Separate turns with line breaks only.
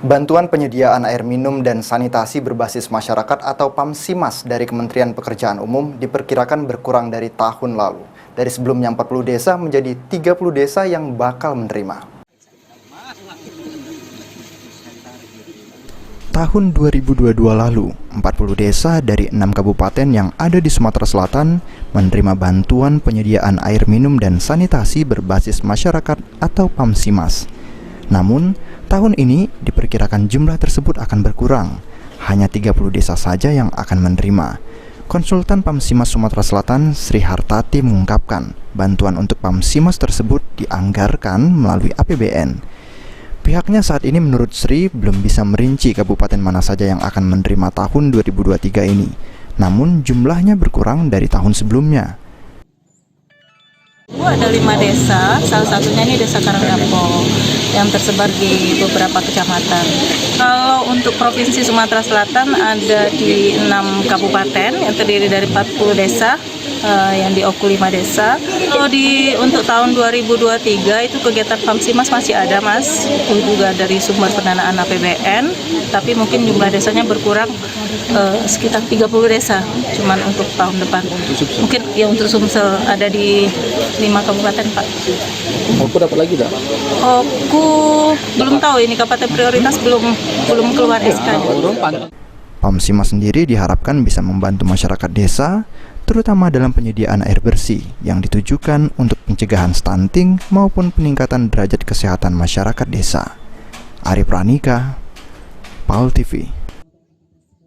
Bantuan penyediaan air minum dan sanitasi berbasis masyarakat atau PAMSIMAS dari Kementerian Pekerjaan Umum diperkirakan berkurang dari tahun lalu. Dari sebelumnya 40 desa menjadi 30 desa yang bakal menerima. Tahun 2022 lalu, 40 desa dari 6 kabupaten yang ada di Sumatera Selatan menerima bantuan penyediaan air minum dan sanitasi berbasis masyarakat atau PAMSIMAS. Namun, tahun ini diperkirakan jumlah tersebut akan berkurang. Hanya 30 desa saja yang akan menerima. Konsultan PAMSIMAS Sumatera Selatan, Sri Hartati mengungkapkan, bantuan untuk PAMSIMAS tersebut dianggarkan melalui APBN. Pihaknya saat ini menurut Sri belum bisa merinci kabupaten mana saja yang akan menerima tahun 2023 ini. Namun jumlahnya berkurang dari tahun sebelumnya.
Ada 5 desa, salah satunya ini Desa Karangdapo yang tersebar di beberapa kecamatan. Kalau untuk Provinsi Sumatera Selatan ada di 6 kabupaten yang terdiri dari 40 desa yang di Oku 5 desa. Kalau untuk tahun 2023 itu kegiatan PAMSIMAS masih ada, Mas. Itu juga dari sumber pendanaan APBN, tapi mungkin jumlah desanya berkurang sekitar 30 desa cuman untuk tahun depan. Mungkin ya untuk Sumsel ada di 5 kabupaten, Pak.
Oku dapat lagi tak?
Oku belum tahu, ini kabupaten prioritas belum keluar SK-nya.
PAMSIMAS sendiri diharapkan bisa membantu masyarakat desa, terutama dalam penyediaan air bersih yang ditujukan untuk pencegahan stunting maupun peningkatan derajat kesehatan masyarakat desa. Ari Pranika, PAL TV.